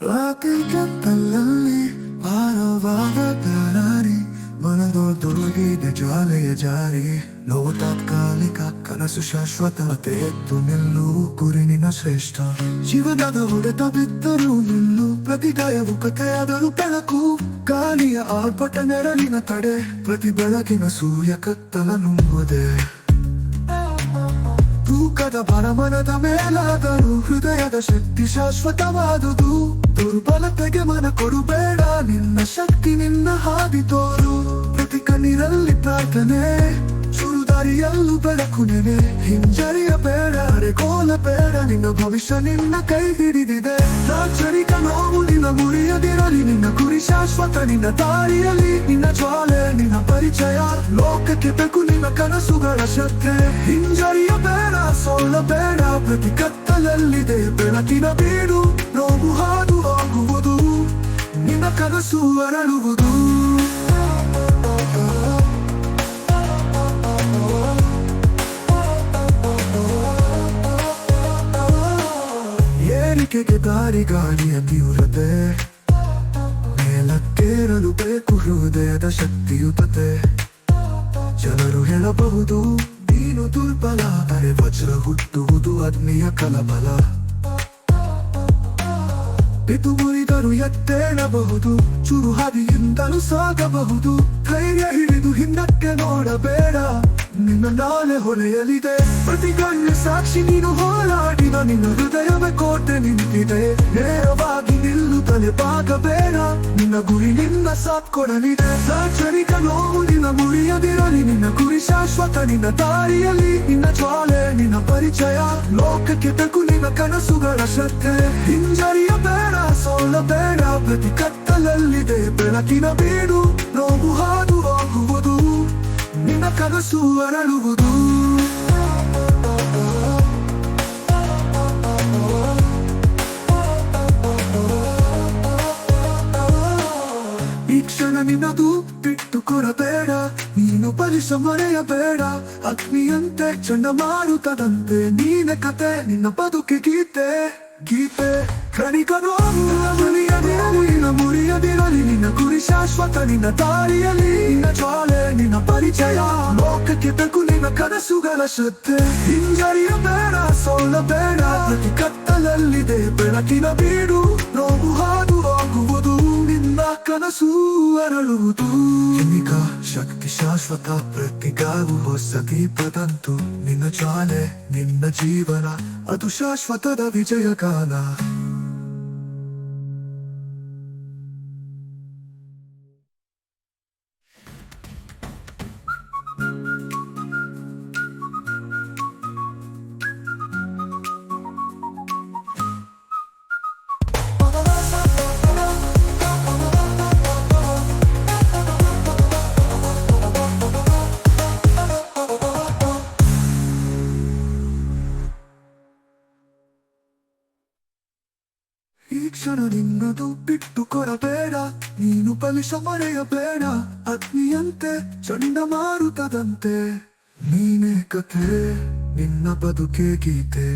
ರಾತ್ರಿ ಭಾರವಾದ ದಾರಿ ಮನದೊಳಗಿದೆ ಜ್ವಾಲೆಯ ಜಾರಿ ನೋವು ತಾತ್ಕಾಲಿಕ ಕನಸು ಶಾಶ್ವತತೆ ಎದ್ದು ನಿಲ್ಲು ಗುರಿ ನಿನ್ನ ಶ್ರೇಷ್ಠ ಜೀವನದ ಹೊಡೆತ ಬಿದ್ದರೂ ನಿಲ್ಲು ಪ್ರತಿ ಗಾಯವು ಕಥೆಯಾದರೂ ಬೆಳಕು ಗಾಳಿಯ ಆರ್ಭಟ ನೆರಳಿನ ತಡೆ ಪ್ರತಿ ಬೆಳಕಿನ ಸೂರ್ಯ ಕತ್ತಲ ನುಂಗುವುದೇ ತೂಕದ ಭಾರ ಮನದ ಮೇಲಾದರೂ ಹೃದಯದ ಶಕ್ತಿ ಶಾಶ್ವತವಾದುದು ದುರ್ಬಲತೆಗೆ ಮನ ಕೊಡುಬೇಡ ನಿನ್ನ ಶಕ್ತಿ ನಿನ್ನ ಹಾದಿ ತೋರು ಪ್ರತಿ ಕಣ್ಣೀರಲ್ಲಿ ಪ್ರಾರ್ಥನೆ ಸುರುದಾರಿಯಲ್ಲೂ ಬೆಳಕು ನೆನೆ ಹಿಂಜರಿಯ ಬೇಡ ಅರೆಗೋಲ ಬೇಡ ನಿನ್ನ ಭವಿಷ್ಯ ನಿನ್ನ ಕೈ ಹಿಡಿದಿದೆ ರಾಚರಿಕ ನೋವು ನಿನ್ನ ಮುರಿಯದಿರಲಿ ನಿನ್ನ ಗುರಿ ಶಾಶ್ವತ ನಿನ್ನ ದಾರಿಯಲ್ಲಿ ನಿನ್ನ ಜ್ವಾಲೆ ನಿನ್ನ ಪರಿಚಯ ಲೋಕಕ್ಕೆ ಬೇಕು ನಿನ್ನ ಕನಸುಗಳ ಶ್ರದ್ಧೆ ಹಿಂಜರಿಯ ಬೇಡ ಸೋಲಬೇಡ ಪ್ರತಿ ಕತ್ತಲಲ್ಲಿದೆ ಬೆಳಕಿನ ಬೀಡು ನೋವು ಹಾದು ಹೋಗುವುದು ನಿನ್ನ ಕನಸು ಅರಳುವುದು ಏರಿಕೆಗೆ ದಾರಿ ಗಾಳಿಯ ತೀವ್ರತೆ ಮೇಲಕ್ಕೇರಲು ಬೇಕು ಹೃದಯದ ಶಕ್ತಿಯುತತೆ ಜನರು ಹೇಳಬಹುದು ನೀನು ದುರ್ಬಲ ಅರೆ ವಜ್ರ ಹುಟ್ಟುವುದು ಅಗ್ನಿಯ ಕಲಬಲ ಬಿದ್ದು ಮುರಿದರೂ ಎತ್ತೇಳಬಹುದು ಚೂರು ಹಾದಿಯಿಂದಲೂ ಸಾಗಬಹುದು ಧೈರ್ಯ ಹಿಡಿದು ಹಿಂದಕ್ಕೆ ನೋಡಬೇಡ ನಿನ್ನ ನಾಳೆ ಹೊಳೆಯಲಿದೆ ಪ್ರತಿ ಗಣ್ಯ ಸಾಕ್ಷಿ ನೀನು ಹೋರಾಡಿದ ನಿನ್ನ ಹೃದಯವೇ ಕೋಟೆ ನಿಂತಿದೆ ನೇರವಾಗಿ ನಿಲ್ಲು ತಲೆ ಬಾಗಬೇಡ ನಿನ್ನ ಗುರಿ ನಿನ್ನ ಸಾಥ್ ಕೊಡಲಿದೆ ರಾಚರಿಕ ನೋವು ನಿನ್ನ ಮುರಿಯದಿರಲಿ ನಿನ್ನ ಗುರಿ ಶಾಶ್ವತ ನಿನ್ನ ದಾರಿಯಲ್ಲಿ ನಿನ್ನ ಜ್ವಾಲೆ ನಿನ್ನ ಪರಿಚಯ ಲೋಕಕ್ಕೆ ಬೇಕು ನಿನ್ನ ಕನಸುಗಳ ಶ್ರದ್ಧೆ ಹಿಂಜರಿಯ ಬೇಡ ಸೋಲಬೇಡ ಪ್ರತಿ ಕತ್ತಲಲ್ಲಿದೆ ಬೆಳಕಿನ ಬೀಡು ನೋವು ಹಾದು ಹೋಗುವುದು ನಿನ್ನ ಕನಸು ಅರಳುವುದು ಈ ಕ್ಷಣ ನಿನ್ನದು ಬಿಟ್ಟು ಕೊಡಬೇಡ ನೀನು ಪರಿಶ್ರಮ ಮರೆಯಬೇಡ ಅಗ್ನಿಯಂತೆ ಚಂಡಮಾರುತದಂತೆ ನೀನೆ ಕತೆ ನಿನ್ನ ಬದುಕೆ ಗೀತೆ ಗೀತೆ ಕಣಿಕ ನೋವು ನಿನ್ನ ಮುರಿಯದಿರಲಿ ನಿನ್ನ ಗುರಿ ಶಾಶ್ವತ ನಿನ್ನ ದಾರಿಯಲ್ಲಿ ನಿನ್ನ ಜ್ವಾಲೆ ನಿನ್ನ ಪರಿಚಯ ಲೋಕಕ್ಕೆ ಬೇಕು ನಿನ್ನ ಕನಸುಗಳ ಶ್ರದ್ಧೆ ಹಿಂಜರಿಯ ಬೇಡ ಸೋಲಬೇಡ ಪ್ರತಿ ಕತ್ತಲಲ್ಲಿದೆ ಬೆಳಕಿನ ಬೀಡು ನೋವು ಹಾದು ಹೋಗುವುದು ನಿನ್ನ ಕನಸು ಅರಳುವುದು ನಿಗ ಶಕ್ತಿ ಶಾಶ್ವತ ಪ್ರತಿಗಾವು ಹೊಸ ದೀಪದಂತು ನಿನ್ನ ಜ್ವಾಲೆ ನಿನ್ನ ಜೀವನ ಅದು ಶಾಶ್ವತದ ವಿಜಯಗಾನ ಈ ಕ್ಷಣ ನಿನ್ನದು ಬಿಟ್ಟು ಕೊಡಬೇಡ ನೀನು ಪರಿಶ್ರಮ ಮರೆಯಬೇಡ ಅಗ್ನಿಯಂತೆ ಚಂಡಮಾರುತದಂತೆ ನೀನೇ ಕಥೆ ನಿನ್ನ ಬದುಕೆ ಗೀತೆ